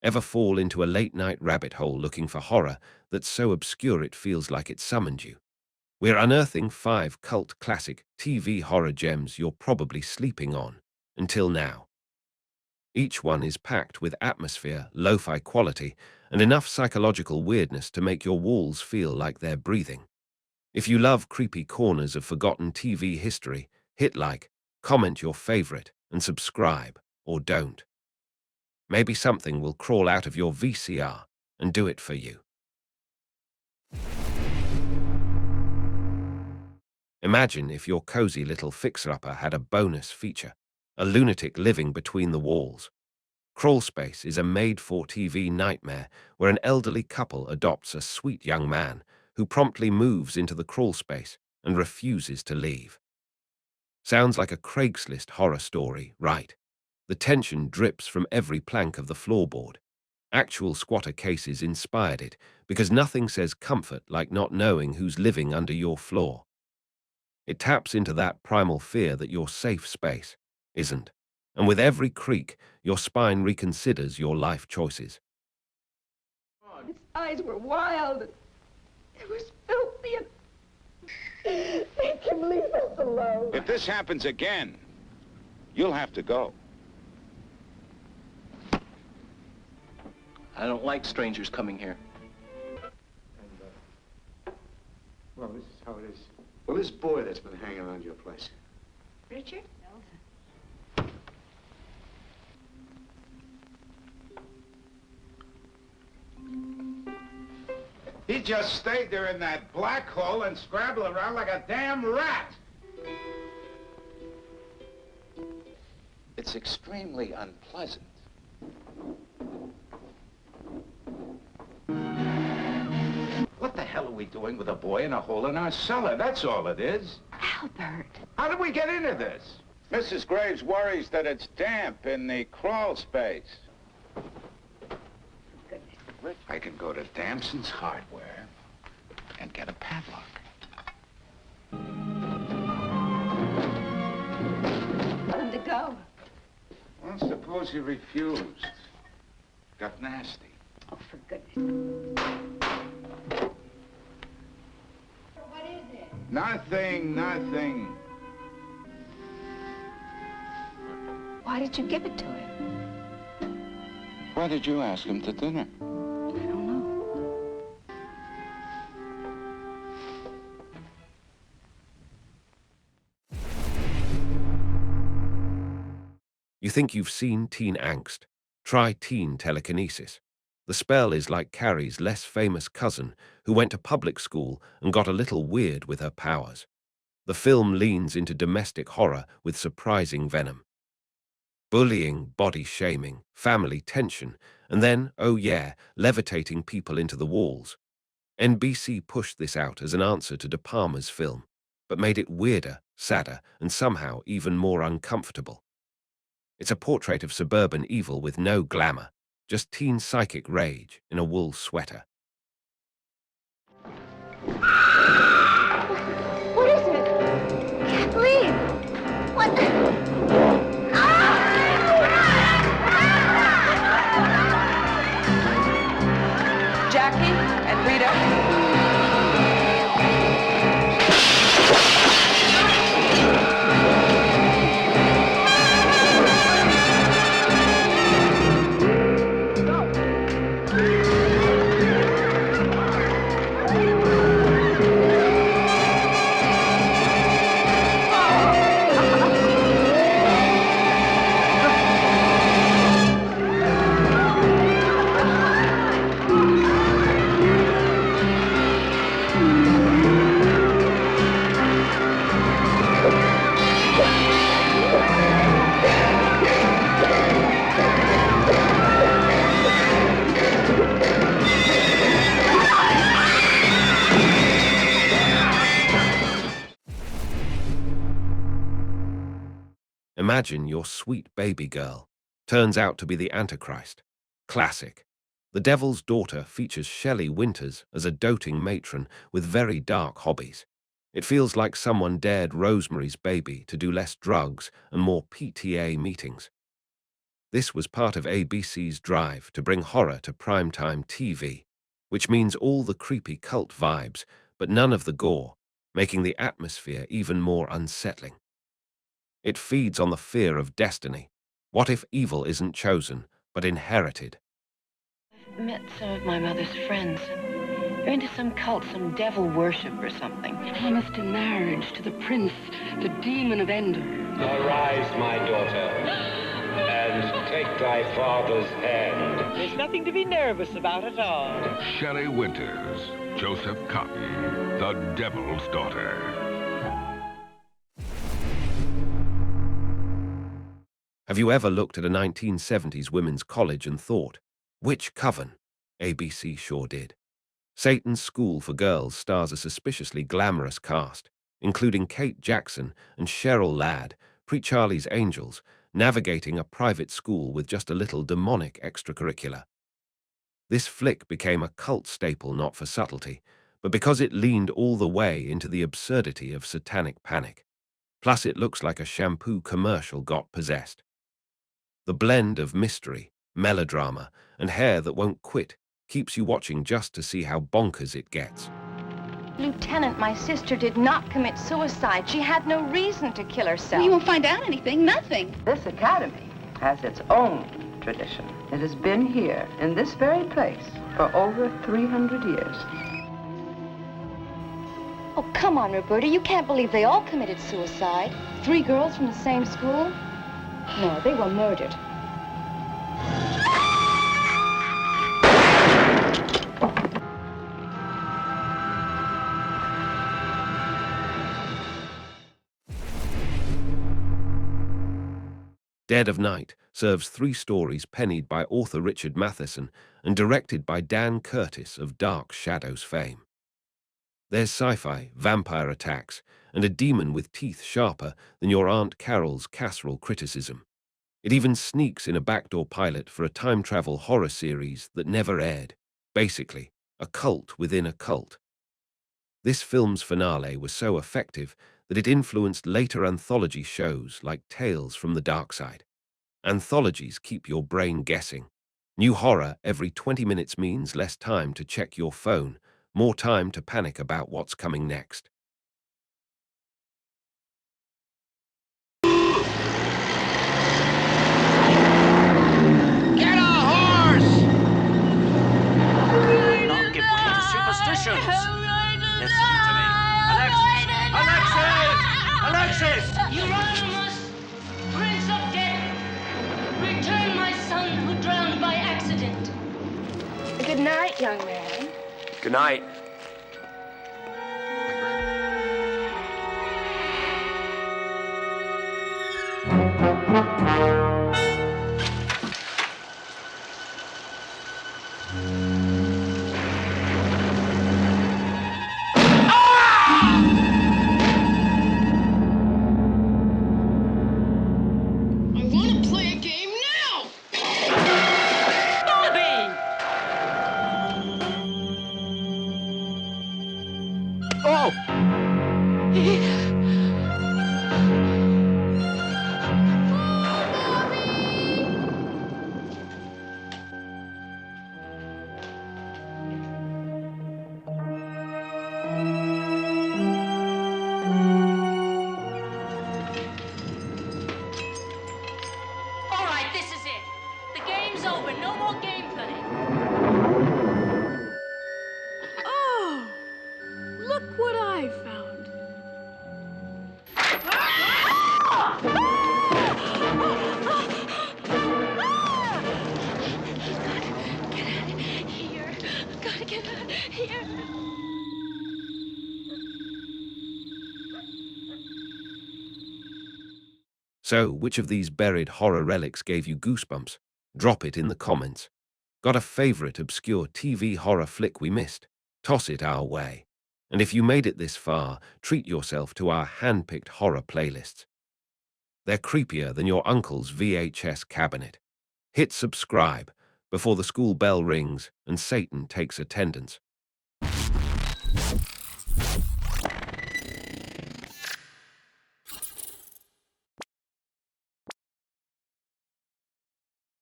Ever fall into a late-night rabbit hole looking for horror that's so obscure it feels like it summoned you? We're unearthing 5 cult classic TV horror gems you're probably sleeping on, until now. Each one is packed with atmosphere, lo-fi quality, and enough psychological weirdness to make your walls feel like they're breathing. If you love creepy corners of forgotten TV history, hit like, comment your favorite, and subscribe, or don't. Maybe something will crawl out of your VCR and do it for you. Imagine if your cozy little fixer-upper had a bonus feature, a lunatic living between the walls. Crawlspace is a made-for-TV nightmare where an elderly couple adopts a sweet young man who promptly moves into the crawlspace and refuses to leave. Sounds like a Craigslist horror story, right? The tension drips from every plank of the floorboard. Actual squatter cases inspired it because nothing says comfort like not knowing who's living under your floor. It taps into that primal fear that your safe space isn't. And with every creak, your spine reconsiders your life choices. His eyes were wild. It was filthy and... Make him leave us alone. If this happens again, you'll have to go. I don't like strangers coming here. Well, this is how it is. Well, this boy that's been hanging around your place. Richard? He just stayed there in that black hole and scrabbled around like a damn rat. It's extremely unpleasant. What the hell are we doing with a boy in a hole in our cellar? That's all it is. Albert. How did we get into this? Mrs. Graves worries that it's damp in the crawl space. I can go to Damson's Hardware and get a padlock. Want him to go. Well, suppose he refused. Got nasty. Oh, for goodness. What is it? Nothing, nothing. Why did you give it to him? Why did you ask him to dinner? I don't know. You think you've seen teen angst? Try teen telekinesis. The spell is like Carrie's less famous cousin who went to public school and got a little weird with her powers. The film leans into domestic horror with surprising venom. Bullying, body shaming, family tension, and then, oh yeah, levitating people into the walls. NBC pushed this out as an answer to De Palma's film, but made it weirder, sadder, and somehow even more uncomfortable. It's a portrait of suburban evil with no glamour, just teen psychic rage in a wool sweater. What is it? Kathleen! What? Jackie and Rita. Imagine your sweet baby girl turns out to be the Antichrist. Classic. The Devil's Daughter features Shelley Winters as a doting matron with very dark hobbies. It feels like someone dared Rosemary's Baby to do less drugs and more PTA meetings. This was part of ABC's drive to bring horror to primetime TV, which means all the creepy cult vibes, but none of the gore, making the atmosphere even more unsettling. It feeds on the fear of destiny. What if evil isn't chosen, but inherited? I've met some of my mother's friends. They're into some cult, some devil worship or something. Promised in marriage to the prince, the demon of Endor. Arise, my daughter, and take thy father's hand. There's nothing to be nervous about at all. Shelley Winters, Joseph Cotten, The Devil's Daughter. Have you ever looked at a 1970s women's college and thought, which coven? ABC sure did. Satan's School for Girls stars a suspiciously glamorous cast, including Kate Jackson and Cheryl Ladd, Pre-Charlie's Angels, navigating a private school with just a little demonic extracurricular. This flick became a cult staple not for subtlety, but because it leaned all the way into the absurdity of satanic panic. Plus it looks like a shampoo commercial got possessed. The blend of mystery, melodrama, and hair that won't quit keeps you watching just to see how bonkers it gets. Lieutenant, my sister did not commit suicide. She had no reason to kill herself. We won't find out anything, nothing. This academy has its own tradition. It has been here, in this very place, for over 300 years. Oh, come on, Roberta. You can't believe they all committed suicide. 3 girls from the same school? No, they were murdered. Dead of Night serves 3 stories pennied by author Richard Matheson and directed by Dan Curtis of Dark Shadows fame. There's sci-fi, vampire attacks, and a demon with teeth sharper than your Aunt Carol's casserole criticism. It even sneaks in a backdoor pilot for a time-travel horror series that never aired. Basically, a cult within a cult. This film's finale was so effective that it influenced later anthology shows like Tales from the Dark Side. Anthologies keep your brain guessing. New horror every 20 minutes means less time to check your phone, more time to panic about what's coming next. Get a horse! Don't give way to superstitions. Listen to me. Alexis! Euronymous, Prince of Death, return my son who drowned by accident. Good night, young man. Good night. So, which of these buried horror relics gave you goosebumps? Drop it in the comments. Got a favorite obscure TV horror flick we missed? Toss it our way. And if you made it this far, treat yourself to our hand-picked horror playlists. They're creepier than your uncle's VHS cabinet. Hit subscribe before the school bell rings and Satan takes attendance.